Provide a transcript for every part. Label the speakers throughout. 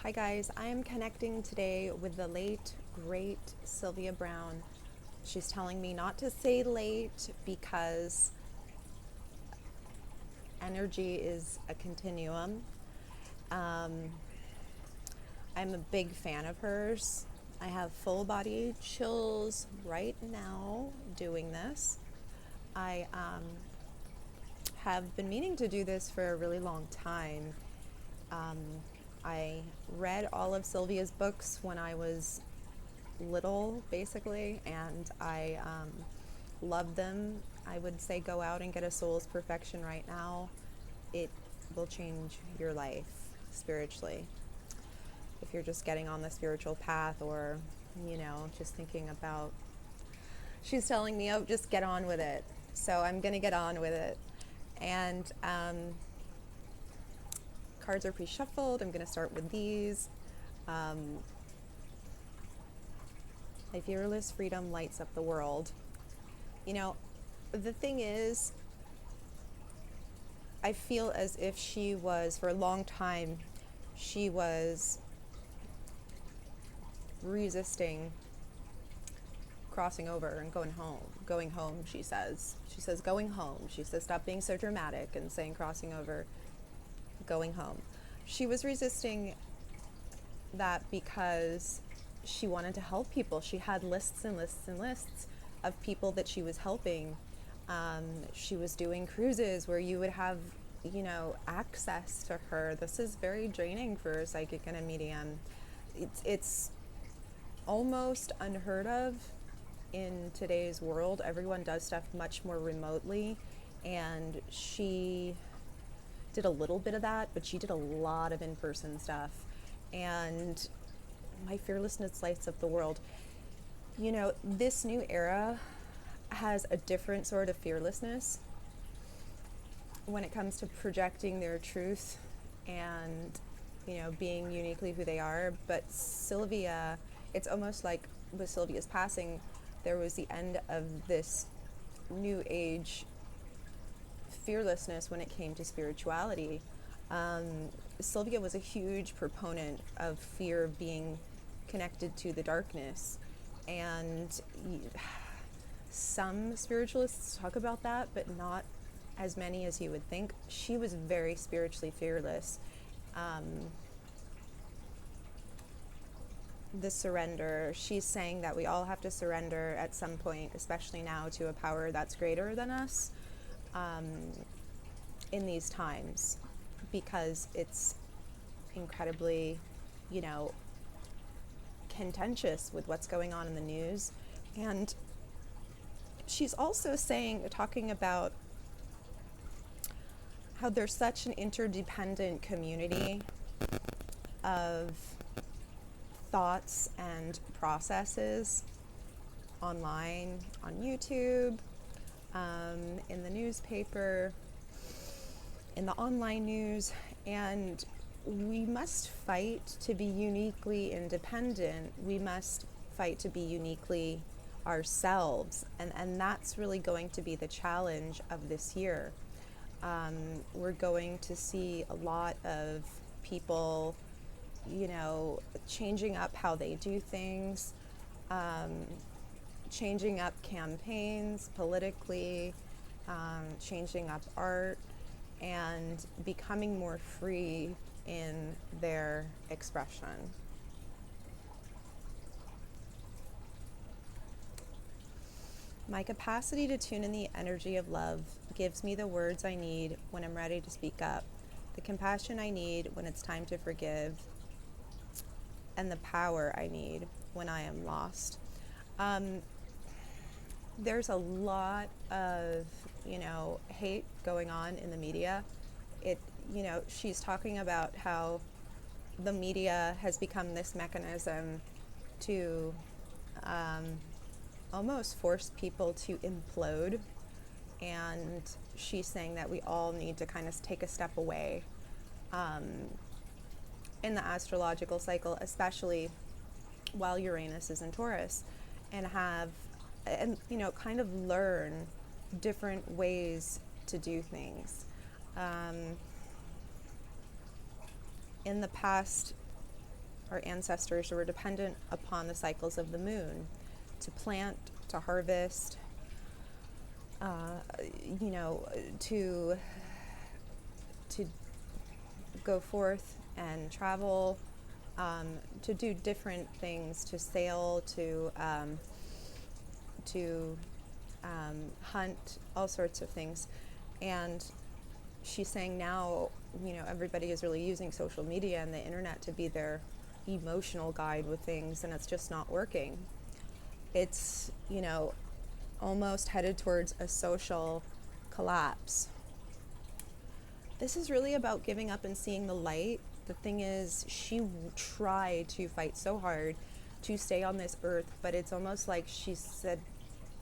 Speaker 1: Hi guys, I am connecting today with the late, great Sylvia Browne. She's telling me not to say late because energy is a continuum. Um, I'm a big fan of hers. I have full body chills right now doing this. I have been meaning to do this for a really long time. Um, I read all of Sylvia's books when I was little, basically, and I love them. I would say go out and get a Soul's Perfection right now. It will change your life spiritually. If you're just getting on the spiritual path or, just thinking about, she's telling me, oh, just get on with it. So I'm going to get on with it. And cards are pre-shuffled. I'm going to start with these. My fearless freedom lights up the world. The thing is, I feel as if she was, for a long time, she was resisting crossing over and going home. Going home, she says. She says going home. She says stop being so dramatic and saying crossing over, going home. She was resisting that because she wanted to help people. She had lists and lists and lists of people that she was helping. She was doing cruises where you would have, access to her. This is very draining for a psychic and a medium. It's almost unheard of in today's world. Everyone does stuff much more remotely, and she did a little bit of that, but she did a lot of in-person stuff. And my fearlessness lights up the world. This new era has a different sort of fearlessness when it comes to projecting their truth and, being uniquely who they are. But Sylvia, it's almost like with Sylvia's passing, there was the end of this new age fearlessness when it came to spirituality. Sylvia was a huge proponent of fear of being connected to the darkness. And some spiritualists talk about that, but not as many as you would think. She was very spiritually fearless. The surrender, she's saying that we all have to surrender at some point, especially now, to a power that's greater than us in these times, because it's incredibly, contentious with what's going on in the news. And she's also talking about how there's such an interdependent community of thoughts and processes online, on YouTube, in the newspaper, in the online news, and we must fight to be uniquely independent. We must fight to be uniquely ourselves, and that's really going to be the challenge of this year. We're going to see a lot of people, changing up how they do things, changing up campaigns politically, changing up art, and becoming more free in their expression. My capacity to tune in the energy of love gives me the words I need when I'm ready to speak up, the compassion I need when it's time to forgive, and the power I need when I am lost. There's a lot of, hate going on in the media. She's talking about how the media has become this mechanism to almost force people to implode. And she's saying that we all need to kind of take a step away in the astrological cycle, especially while Uranus is in Taurus, and kind of learn different ways to do things. In the past, Our ancestors were dependent upon the cycles of the moon to plant, to harvest, you know, to go forth and travel, to do different things, to sail, to hunt, all sorts of things. And she's saying now, you know, everybody is really using social media and the internet to be their emotional guide with things, and it's just not working. It's, you know, almost headed towards a social collapse. This is really about giving up and seeing the light. The thing is, she tried to fight so hard to stay on this earth, but it's almost like she said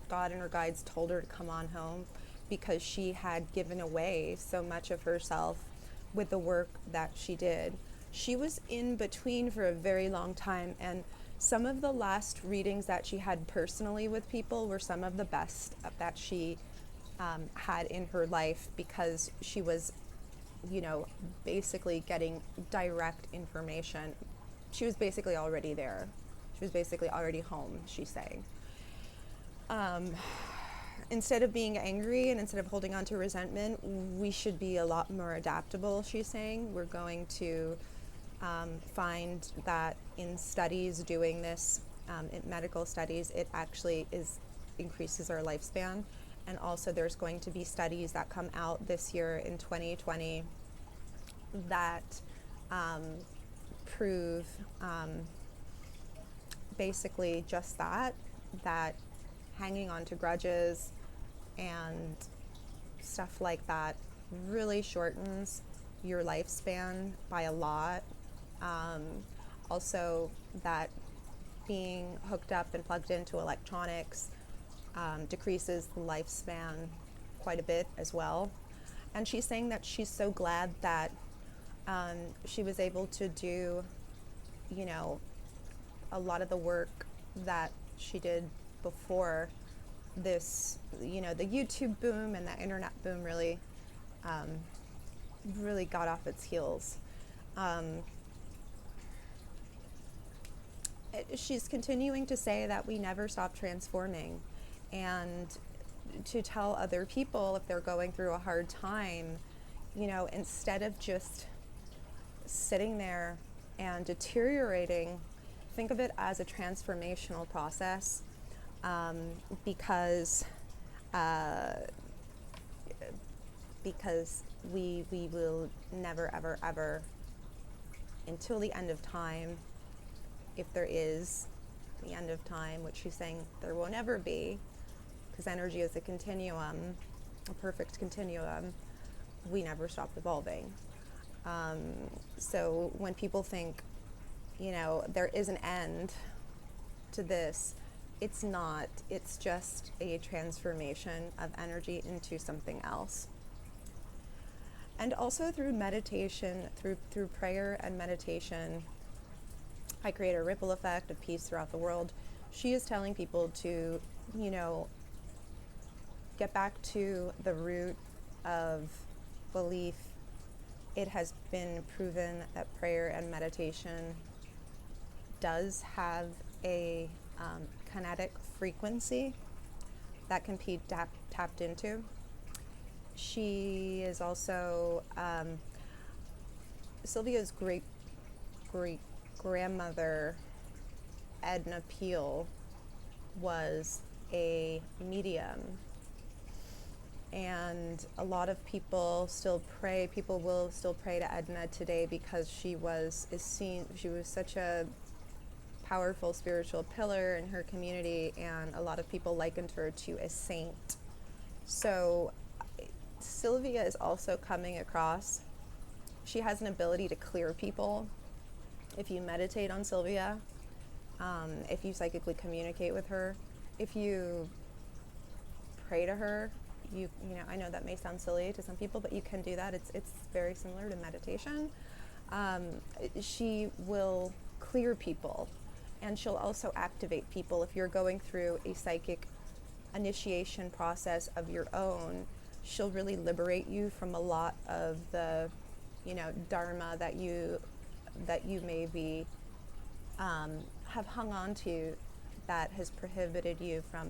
Speaker 1: God and her guides told her to come on home because she had given away so much of herself with the work that she did. She was in between for a very long time, and some of the last readings that she had personally with people were some of the best that she had in her life, because she was, you know, basically getting direct information. She was basically already there. She was basically already home, she's saying. Instead of being angry and instead of holding on to resentment, we should be a lot more adaptable, she's saying. We're going to find that in studies doing this, in medical studies, it actually increases our lifespan. And also there's going to be studies that come out this year in 2020 that prove basically just that hanging on to grudges and stuff like that really shortens your lifespan by a lot. Also, that being hooked up and plugged into electronics decreases the lifespan quite a bit as well. And she's saying that she's so glad that she was able to do, you know, a lot of the work that she did before this, you know, the YouTube boom and the internet boom really got off its heels. She's continuing to say that we never stop transforming, and to tell other people if they're going through a hard time, you know, instead of just sitting there and deteriorating, think of it as a transformational process, because we will never, ever, ever, until the end of time, if there is the end of time, which she's saying there will never be, because energy is a continuum, a perfect continuum, we never stop evolving. So when people think, you know, there is an end to this, it's not. It's just a transformation of energy into something else. And also through meditation, through prayer and meditation, I create a ripple effect of peace throughout the world. She is telling people to, you know, get back to the root of belief. It has been proven that prayer and meditation does have a kinetic frequency that can be tapped into. She is also Sylvia's great grandmother, Edna Peel, was a medium, and a lot of people still pray. People will still pray to Edna today because she was such a powerful spiritual pillar in her community, and a lot of people likened her to a saint. So Sylvia is also coming across, she has an ability to clear people. If you meditate on Sylvia, if you psychically communicate with her, if you pray to her, you know, I know that may sound silly to some people, but you can do that. It's very similar to meditation. She will clear people, and she'll also activate people. If you're going through a psychic initiation process of your own, she'll really liberate you from a lot of the, you know, dharma that you may be have hung on to that has prohibited you from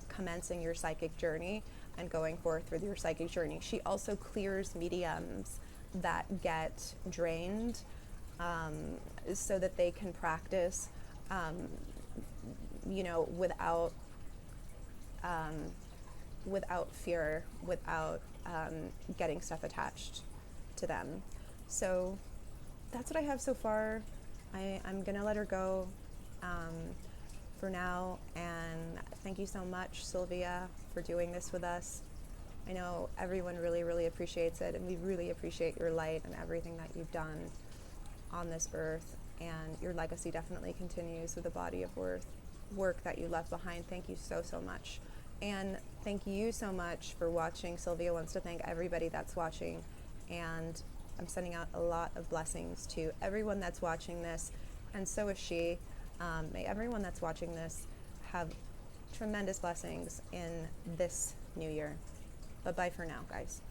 Speaker 1: commencing your psychic journey and going forth with your psychic journey. She also clears mediums that get drained, so that they can practice, without fear, without getting stuff attached to them. So that's what I have so far. I'm gonna let her go for now, and thank you so much, Sylvia, for doing this with us. I know everyone really, really appreciates it, and we really appreciate your light and everything that you've done on this earth, and your legacy definitely continues with the body of work that you left behind. Thank you so, so much. And thank you so much for watching. Sylvia wants to thank everybody that's watching, and I'm sending out a lot of blessings to everyone that's watching this, and so is she. May everyone that's watching this have tremendous blessings in this new year. Bye-bye for now, guys.